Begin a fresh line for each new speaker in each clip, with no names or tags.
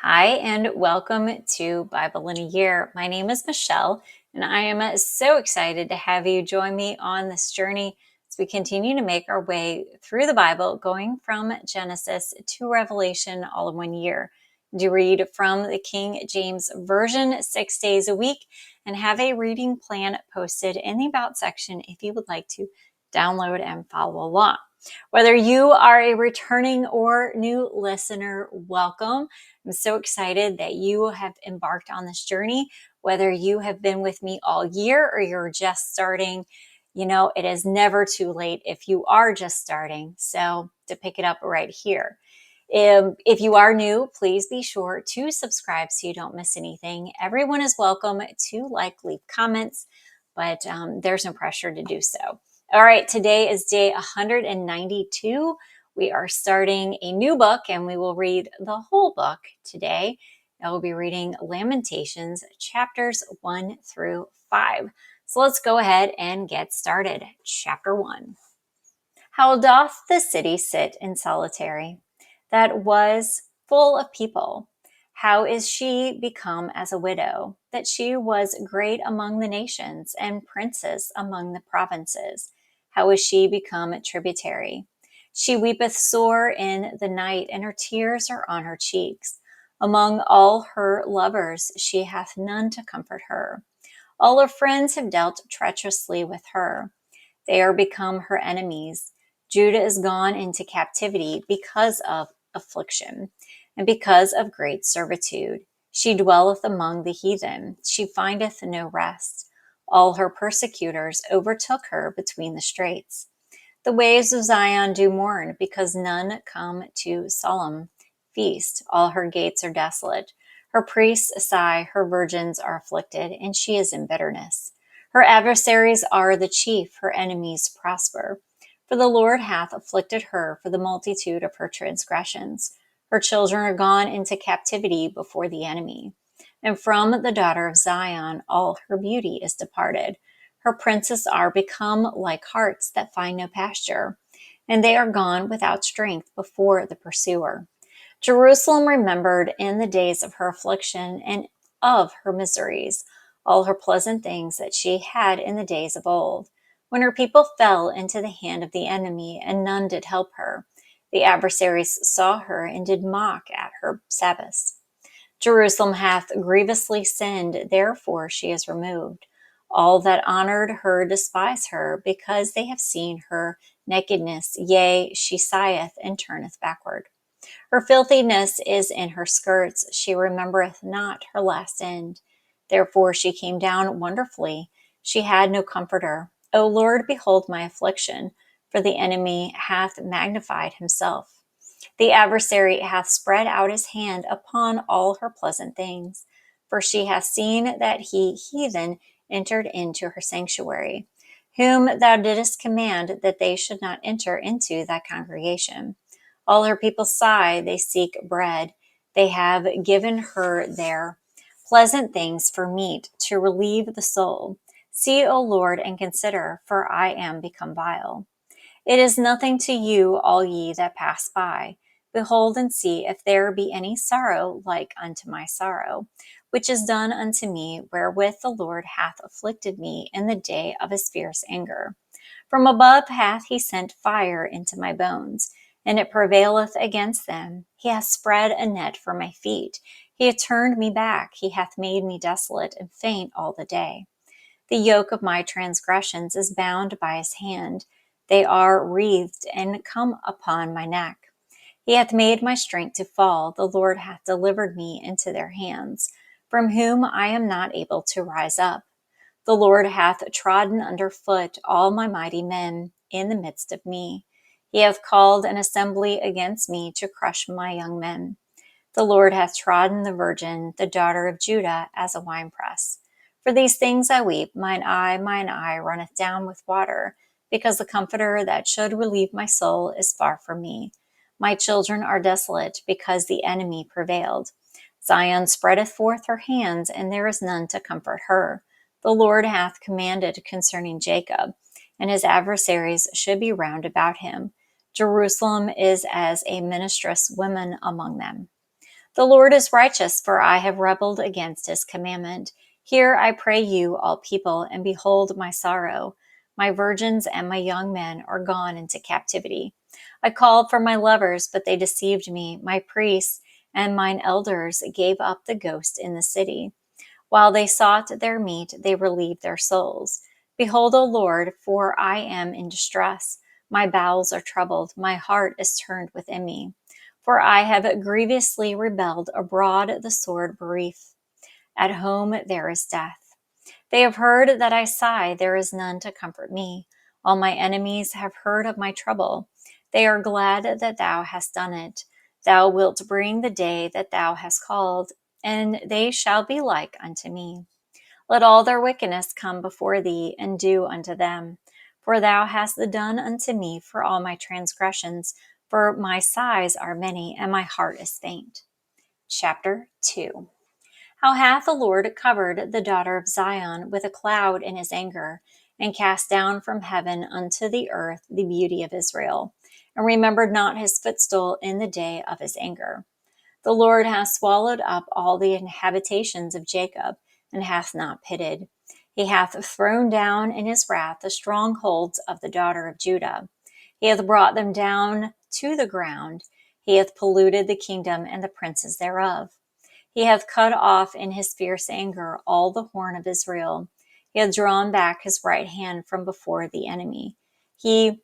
Hi, and welcome to Bible in a Year. My name is Michelle, and I am so excited to have you join me on this journey as we continue to make our way through the Bible, going from Genesis to Revelation all in one year. Do read from the King James Version 6 days a week and have a reading plan posted in the About section if you would like to download and follow along. Whether you are a returning or new listener, welcome. I'm so excited that you have embarked on this journey, whether you have been with me all year or you're just starting. It is never too late if you are just starting. So to pick it up right here. If you are new, please be sure to subscribe so you don't miss anything. Everyone is welcome to leave comments, but there's no pressure to do so. All right, today is day 192. We are starting a new book and we will read the whole book today. I will be reading Lamentations chapters 1 through 5. So let's go ahead and get started. Chapter 1. How doth the city sit in solitary, that was full of people? How is she become as a widow, that she was great among the nations and princess among the provinces? How is she become a tributary? She weepeth sore in the night, and her tears are on her cheeks. Among all her lovers she hath none to comfort her. All her friends have dealt treacherously with her. They are become her enemies. Judah is gone into captivity because of affliction and because of great servitude. She dwelleth among the heathen. She findeth no rest. All her persecutors overtook her between the straits. The waves of Zion do mourn because none come to solemn feast. All her gates are desolate. Her priests sigh, her virgins are afflicted, and she is in bitterness. Her adversaries are the chief, her enemies prosper. For the Lord hath afflicted her for the multitude of her transgressions. Her children are gone into captivity before the enemy. And from the daughter of Zion all her beauty is departed. Her princes are become like harts that find no pasture, and they are gone without strength before the pursuer. Jerusalem remembered in the days of her affliction and of her miseries all her pleasant things that she had in the days of old, when her people fell into the hand of the enemy, and none did help her. The adversaries saw her and did mock at her Sabbaths. Jerusalem hath grievously sinned, therefore she is removed. All that honored her despise her, because they have seen her nakedness. Yea, she sigheth and turneth backward. Her filthiness is in her skirts. She remembereth not her last end. Therefore she came down wonderfully. She had no comforter. O Lord, behold my affliction, for the enemy hath magnified himself. The adversary hath spread out his hand upon all her pleasant things. For she hath seen that heathen entered into her sanctuary, whom thou didst command that they should not enter into thy congregation. All her people sigh, they seek bread. They have given her their pleasant things for meat to relieve the soul. See, O Lord, and consider, for I am become vile. It is nothing to you, all ye that pass by. Behold and see if there be any sorrow like unto my sorrow, which is done unto me, wherewith the Lord hath afflicted me in the day of his fierce anger. From above hath he sent fire into my bones, and it prevaileth against them. He hath spread a net for my feet. He hath turned me back. He hath made me desolate and faint all the day. The yoke of my transgressions is bound by his hand. They are wreathed and come upon my neck. He hath made my strength to fall. The Lord hath delivered me into their hands, from whom I am not able to rise up. The Lord hath trodden under foot all my mighty men in the midst of me. He hath called an assembly against me to crush my young men. The Lord hath trodden the virgin, the daughter of Judah, as a winepress. For these things I weep, mine eye runneth down with water, because the Comforter that should relieve my soul is far from me. My children are desolate, because the enemy prevailed. Zion spreadeth forth her hands, and there is none to comfort her. The Lord hath commanded concerning Jacob, and his adversaries should be round about him. Jerusalem is as a ministress woman among them. The Lord is righteous, for I have rebelled against his commandment. Hear, I pray you, all people, and behold my sorrow. My virgins and my young men are gone into captivity. I called for my lovers, but they deceived me. My priests and mine elders gave up the ghost in the city. While they sought their meat, they relieved their souls. Behold, O Lord, for I am in distress. My bowels are troubled, my heart is turned within me. For I have grievously rebelled, abroad the sword bereaveth. At home there is death. They have heard that I sigh, there is none to comfort me. All my enemies have heard of my trouble. They are glad that thou hast done it. Thou wilt bring the day that thou hast called, and they shall be like unto me. Let all their wickedness come before thee, and do unto them. For thou hast done unto me for all my transgressions, for my sighs are many, and my heart is faint. Chapter 2. How hath the Lord covered the daughter of Zion with a cloud in his anger, and cast down from heaven unto the earth the beauty of Israel, and remembered not his footstool in the day of his anger. The Lord hath swallowed up all the habitations of Jacob, and hath not pitied. He hath thrown down in his wrath the strongholds of the daughter of Judah. He hath brought them down to the ground. He hath polluted the kingdom and the princes thereof. He hath cut off in his fierce anger all the horn of Israel. He hath drawn back his right hand from before the enemy. He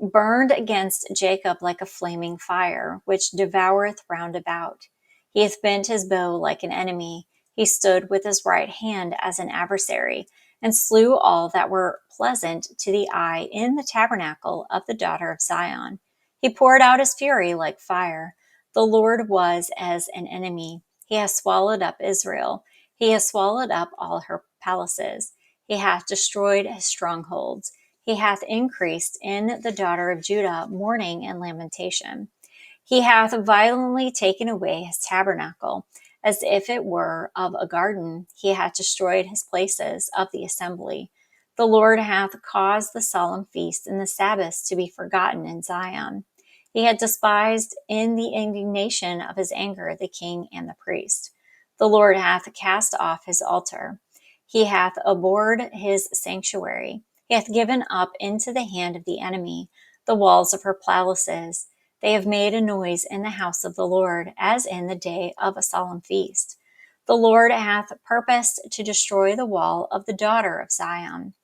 burned against Jacob like a flaming fire, which devoureth round about. He hath bent his bow like an enemy. He stood with his right hand as an adversary, and slew all that were pleasant to the eye in the tabernacle of the daughter of Zion. He poured out his fury like fire. The Lord was as an enemy. He hath swallowed up Israel. He hath swallowed up all her palaces. He hath destroyed his strongholds. He hath increased in the daughter of Judah mourning and lamentation. He hath violently taken away his tabernacle, as if it were of a garden. He hath destroyed his places of the assembly. The Lord hath caused the solemn feast and the Sabbaths to be forgotten in Zion. He had despised in the indignation of his anger the king and the priest. The Lord hath cast off his altar. He hath abhorred his sanctuary. He hath given up into the hand of the enemy the walls of her palaces. They have made a noise in the house of the Lord, as in the day of a solemn feast. The Lord hath purposed to destroy the wall of the daughter of Zion.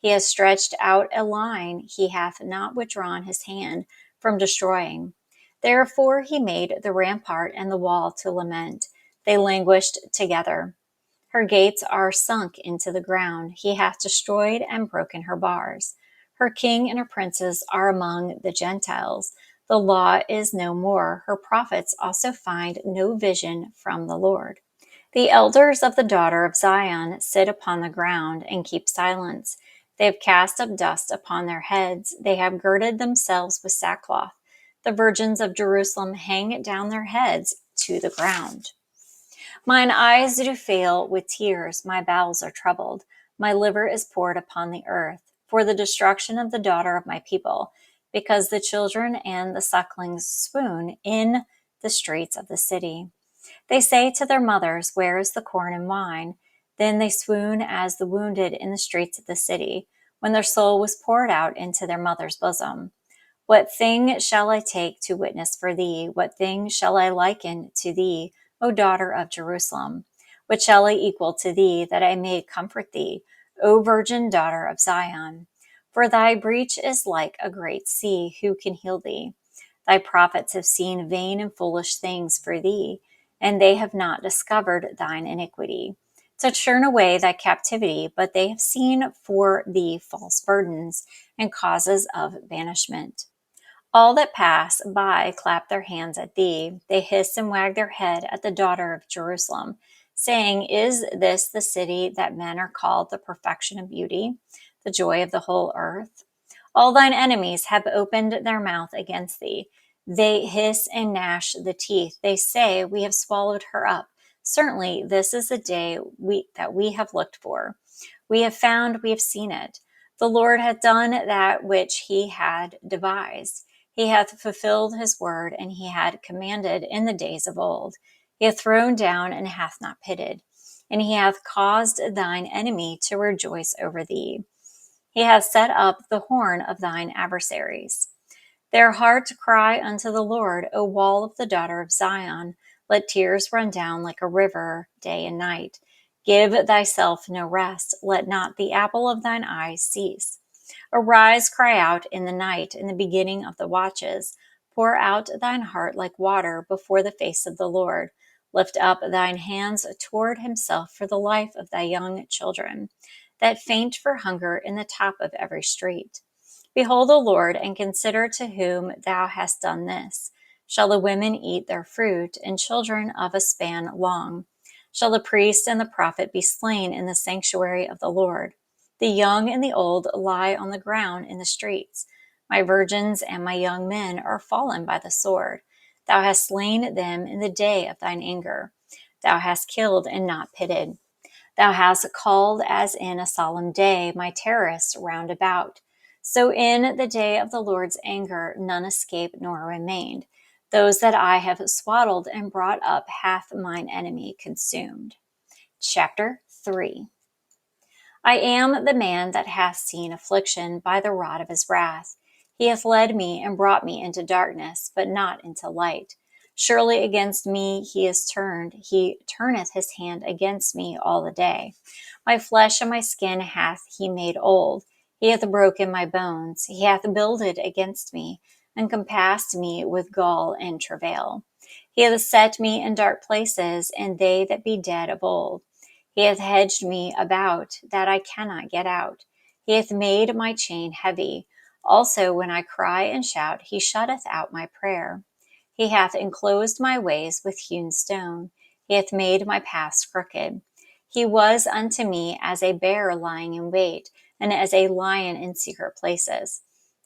He has stretched out a line, he hath not withdrawn his hand from destroying. Therefore he made the rampart and the wall to lament. They languished together. Her gates are sunk into the ground. He hath destroyed and broken her bars. Her king and her princes are among the Gentiles. The law is no more. Her prophets also find no vision from the Lord. The elders of the daughter of Zion sit upon the ground and keep silence. They have cast up dust upon their heads. They have girded themselves with sackcloth. The virgins of Jerusalem hang down their heads to the ground. Mine eyes do fail with tears, my bowels are troubled, my liver is poured upon the earth, for the destruction of the daughter of my people, because the children and the sucklings swoon in the streets of the city. They say to their mothers, where is the corn and wine? Then they swoon as the wounded in the streets of the city, when their soul was poured out into their mother's bosom. What thing shall I take to witness for thee? What thing shall I liken to thee, O daughter of Jerusalem? What shall I equal to thee, that I may comfort thee, O virgin daughter of Zion? For thy breach is like a great sea, who can heal thee? Thy prophets have seen vain and foolish things for thee, and they have not discovered thine iniquity, to turn away thy captivity, but they have seen for thee false burdens and causes of banishment. All that pass by clap their hands at thee. They hiss and wag their head at the daughter of Jerusalem, saying, is this the city that men are called the perfection of beauty, the joy of the whole earth? All thine enemies have opened their mouth against thee. They hiss and gnash the teeth. They say, we have swallowed her up. Certainly this is the day that we have looked for. We have found, we have seen it. The Lord hath done that which he had devised. He hath fulfilled his word, and he had commanded in the days of old. He hath thrown down and hath not pitied, and he hath caused thine enemy to rejoice over thee. He hath set up the horn of thine adversaries. Their heart cry unto the Lord, O wall of the daughter of Zion. Let tears run down like a river day and night. Give thyself no rest. Let not the apple of thine eyes cease. Arise, cry out in the night, in the beginning of the watches. Pour out thine heart like water before the face of the Lord. Lift up thine hands toward himself for the life of thy young children, that faint for hunger in the top of every street. Behold, O Lord, and consider to whom thou hast done this. Shall the women eat their fruit, and children of a span long? Shall the priest and the prophet be slain in the sanctuary of the Lord? The young and the old lie on the ground in the streets. My virgins and my young men are fallen by the sword. Thou hast slain them in the day of thine anger. Thou hast killed and not pitied. Thou hast called as in a solemn day my terrorists round about. So in the day of the Lord's anger none escaped nor remained. Those that I have swaddled and brought up hath mine enemy consumed. Chapter 3. I am the man that hath seen affliction by the rod of his wrath. He hath led me and brought me into darkness, but not into light. Surely against me he is turned. He turneth his hand against me all the day. My flesh and my skin hath he made old. He hath broken my bones. He hath builded against me, and compassed me with gall and travail. He hath set me in dark places, and they that be dead of old. He hath hedged me about, that I cannot get out. He hath made my chain heavy. Also, when I cry and shout, he shutteth out my prayer. He hath enclosed my ways with hewn stone. He hath made my paths crooked. He was unto me as a bear lying in wait, and as a lion in secret places.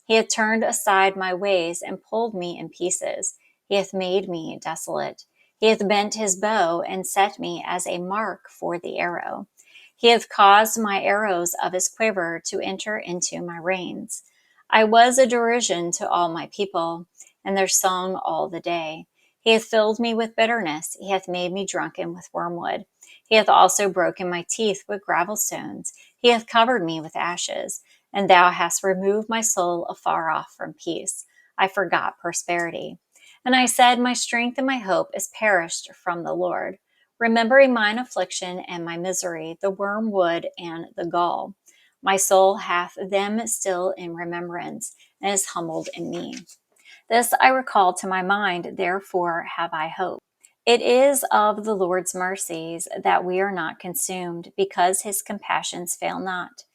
He hath turned aside my ways and pulled me in pieces. He hath made me desolate. He hath bent his bow and set me as a mark for the arrow. He hath caused my arrows of his quiver to enter into my reins. I was a derision to all my people, and their song all the day. He hath filled me with bitterness. He hath made me drunken with wormwood. He hath also broken my teeth with gravel stones. He hath covered me with ashes. And thou hast removed my soul afar off from peace. I forgot prosperity. And I said, my strength and my hope is perished from the Lord. Remembering mine affliction and my misery, the wormwood and the gall. My soul hath them still in remembrance, and is humbled in me. This I recall to my mind, therefore have I hope. It is of the Lord's mercies that we are not consumed, because his compassions fail not.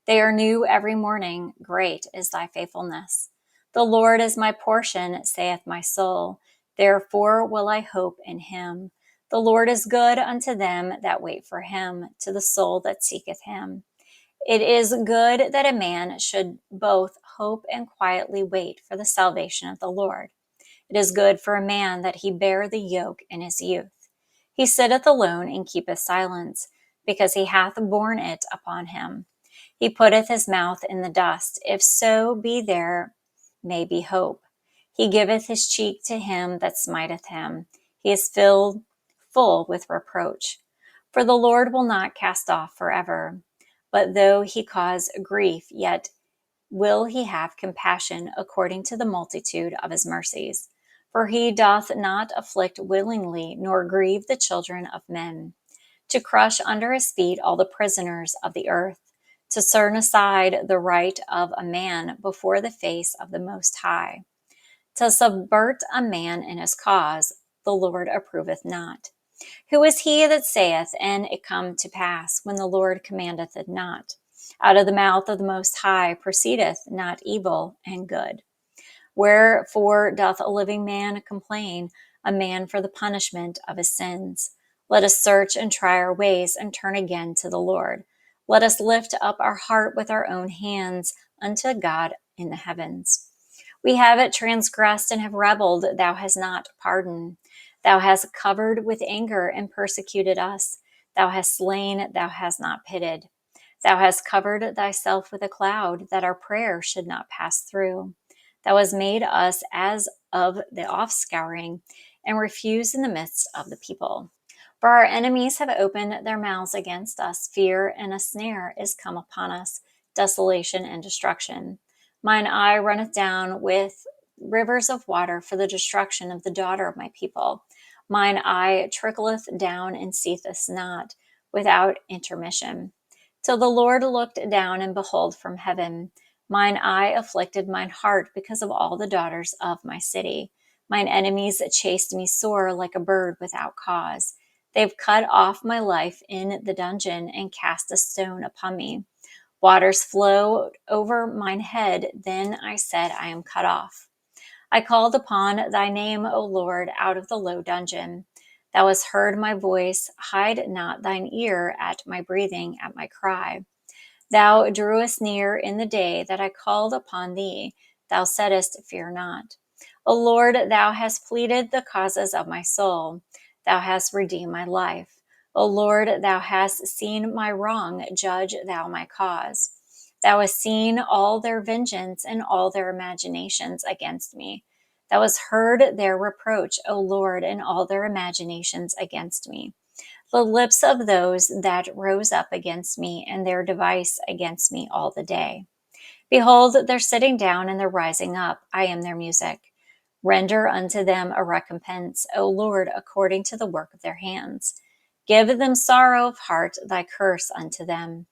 They are new every morning. Great is thy faithfulness. The Lord is my portion, saith my soul. Therefore will I hope in him. The Lord is good unto them that wait for him, to the soul that seeketh him. It is good that a man should both hope and quietly wait for the salvation of the Lord. It is good for a man that he bear the yoke in his youth. He sitteth alone and keepeth silence, because he hath borne it upon him. He putteth his mouth in the dust, if so be there may be hope. He giveth his cheek to him that smiteth him. He is filled full with reproach. For the Lord will not cast off forever. But though he cause grief, yet will he have compassion according to the multitude of his mercies. For he doth not afflict willingly, nor grieve the children of men. To crush under his feet all the prisoners of the earth, to turn aside the right of a man before the face of the Most High. To subvert a man in his cause, the Lord approveth not. Who is he that saith, and it come to pass, when the Lord commandeth it not? Out of the mouth of the Most High proceedeth not evil and good. Wherefore doth a living man complain, a man for the punishment of his sins? Let us search and try our ways, and turn again to the Lord. Let us lift up our heart with our own hands unto God in the heavens. We have it transgressed and have rebelled. Thou hast not pardoned. Thou hast covered with anger and persecuted us. Thou hast slain, thou hast not pitied. Thou hast covered thyself with a cloud, that our prayer should not pass through. Thou hast made us as of the offscouring, and refuse in the midst of the people. For our enemies have opened their mouths against us. Fear and a snare is come upon us, desolation and destruction. Mine eye runneth down with rivers of water for the destruction of the daughter of my people. Mine eye trickleth down and ceaseth not, without intermission. Till the Lord looked down and behold from heaven. Mine eye afflicted mine heart because of all the daughters of my city. Mine enemies chased me sore like a bird without cause. They've cut off my life in the dungeon and cast a stone upon me. Waters flowed over mine head. Then I said, I am cut off. I called upon thy name, O Lord, out of the low dungeon. Thou hast heard my voice. Hide not thine ear at my breathing, at my cry. Thou drewest near in the day that I called upon thee. Thou saidst, fear not. O Lord, thou hast pleaded the causes of my soul. Thou hast redeemed my life. O Lord, thou hast seen my wrong. Judge thou my cause. Thou hast seen all their vengeance and all their imaginations against me. Thou hast heard their reproach, O Lord, and all their imaginations against me. The lips of those that rose up against me, and their device against me all the day. Behold, their sitting down and their rising up, I am their music. Render unto them a recompense, O Lord, according to the work of their hands. Give them sorrow of heart, thy curse unto them.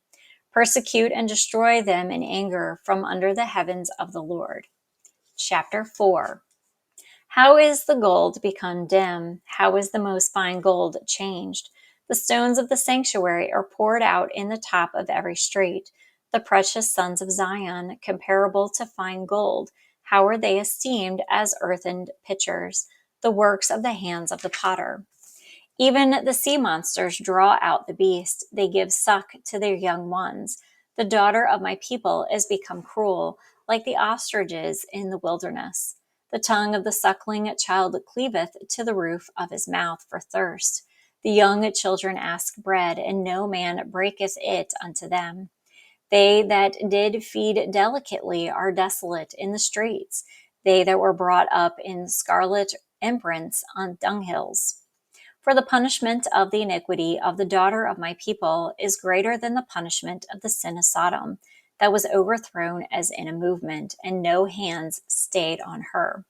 Persecute and destroy them in anger from under the heavens of the Lord. Chapter 4. How is the gold become dim? How is the most fine gold changed? The stones of the sanctuary are poured out in the top of every street. The precious sons of Zion, comparable to fine gold, how are they esteemed as earthen pitchers, the works of the hands of the potter? Even the sea monsters draw out the beast. They give suck to their young ones. The daughter of my people is become cruel, like the ostriches in the wilderness. The tongue of the suckling child cleaveth to the roof of his mouth for thirst. The young children ask bread, and no man breaketh it unto them. They that did feed delicately are desolate in the streets, they that were brought up in scarlet imprints on dunghills. For the punishment of the iniquity of the daughter of my people is greater than the punishment of the sin of Sodom, that was overthrown as in a movement, and no hands stayed on her.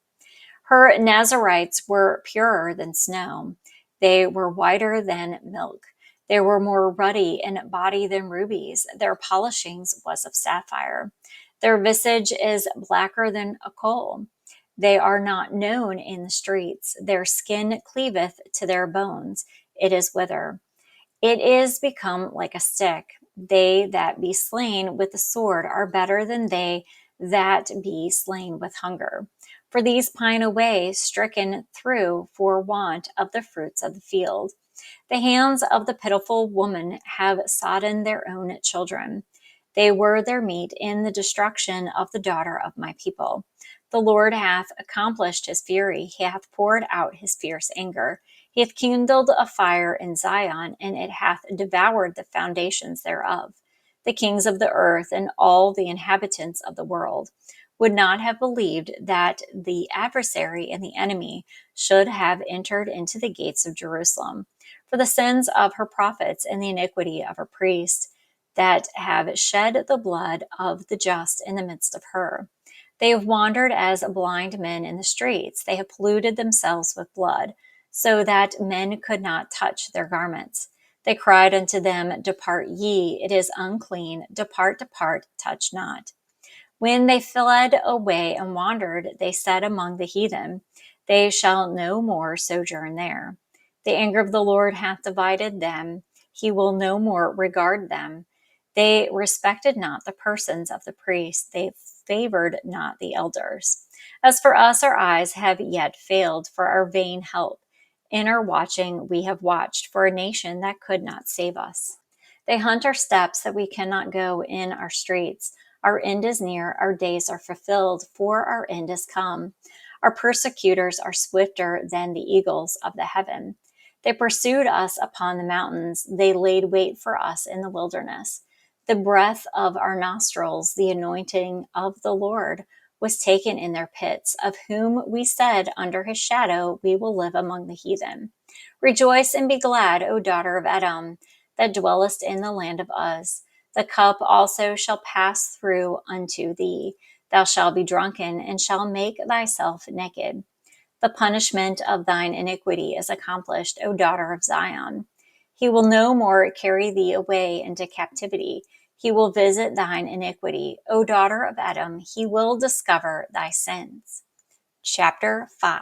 Her Nazarites were purer than snow. They were whiter than milk. They were more ruddy in body than rubies. Their polishings was of sapphire. Their visage is blacker than a coal. They are not known in the streets. Their skin cleaveth to their bones. It is wither. It is become like a stick. They that be slain with the sword are better than they that be slain with hunger. For these pine away, stricken through for want of the fruits of the field. The hands of the pitiful woman have sodden their own children. They were their meat in the destruction of the daughter of my people. The Lord hath accomplished his fury. He hath poured out his fierce anger. He hath kindled a fire in Zion, and it hath devoured the foundations thereof. The kings of the earth and all the inhabitants of the world would not have believed that the adversary and the enemy should have entered into the gates of Jerusalem. For the sins of her prophets and the iniquity of her priests that have shed the blood of the just in the midst of her. They have wandered as blind men in the streets. They have polluted themselves with blood, so that men could not touch their garments. They cried unto them, Depart ye, it is unclean. Depart, depart, touch not. When they fled away and wandered, they said among the heathen, They shall no more sojourn there. The anger of the Lord hath divided them. He will no more regard them. They respected not the persons of the priests. They favored not the elders. As for us, our eyes have yet failed for our vain help. In our watching, we have watched for a nation that could not save us. They hunt our steps that we cannot go in our streets. Our end is near, our days are fulfilled, for our end is come. Our persecutors are swifter than the eagles of the heaven. They pursued us upon the mountains. They laid wait for us in the wilderness. The breath of our nostrils, the anointing of the Lord, was taken in their pits, of whom we said, under his shadow we will live among the heathen. Rejoice and be glad, O daughter of Edom, that dwellest in the land of Uz. The cup also shall pass through unto thee. Thou shalt be drunken, and shalt make thyself naked. The punishment of thine iniquity is accomplished, O daughter of Zion. He will no more carry thee away into captivity. He will visit thine iniquity, O daughter of Edom. He will discover thy sins. Chapter 5.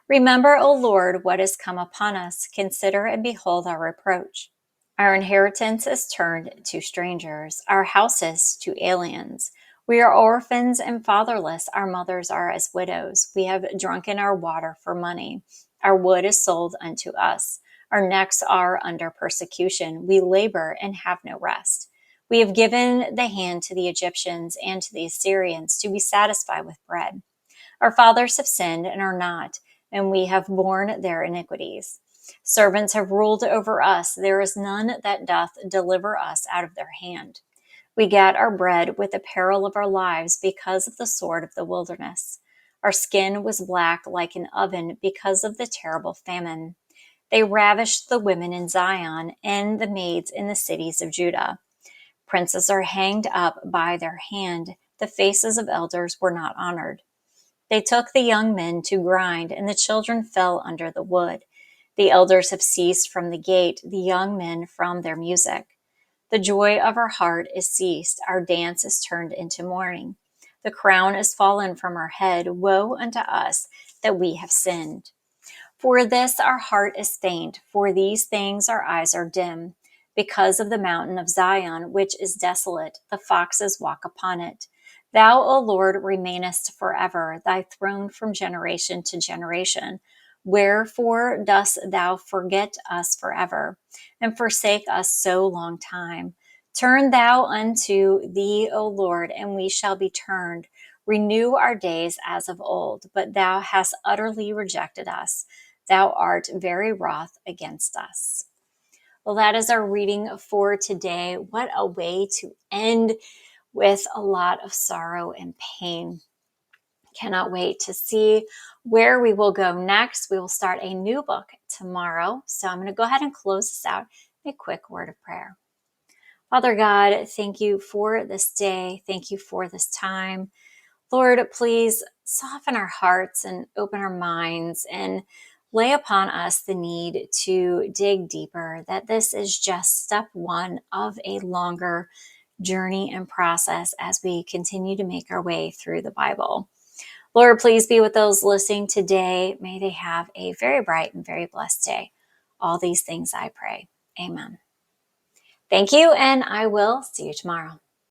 Remember, O Lord, what is come upon us. Consider and behold our reproach. Our inheritance is turned to strangers, our houses to aliens. We are orphans and fatherless. Our mothers are as widows. We have drunken our water for money. Our wood is sold unto us. Our necks are under persecution. We labor and have no rest. We have given the hand to the Egyptians and to the Assyrians to be satisfied with bread. Our fathers have sinned and are not, and we have borne their iniquities. Servants have ruled over us. There is none that doth deliver us out of their hand. We get our bread with the peril of our lives because of the sword of the wilderness. Our skin was black like an oven because of the terrible famine. They ravished the women in Zion and the maids in the cities of Judah. Princes are hanged up by their hand. The faces of elders were not honored. They took the young men to grind, and the children fell under the wood. The elders have ceased from the gate, the young men from their music. The joy of our heart is ceased, our dance is turned into mourning. The crown is fallen from our head. Woe unto us that we have sinned. For this our heart is faint, for these things our eyes are dim. Because of the mountain of Zion, which is desolate, the foxes walk upon it. Thou, O Lord, remainest forever, thy throne from generation to generation. Wherefore dost thou forget us forever, and forsake us so long time? Turn thou unto thee, O Lord, and we shall be turned. Renew our days as of old, but thou hast utterly rejected us. Thou art very wroth against us. Well, that is our reading for today. What a way to end with a lot of sorrow and pain. Cannot wait to see where we will go next. We will start a new book tomorrow. So I'm going to go ahead and close this out with a quick word of prayer. Father God, thank you for this day. Thank you for this time. Lord, please soften our hearts and open our minds and lay upon us the need to dig deeper, that this is just step one of a longer journey and process as we continue to make our way through the Bible. Lord, please be with those listening today. May they have a very bright and very blessed day. All these things I pray. Amen. Thank you, and I will see you tomorrow.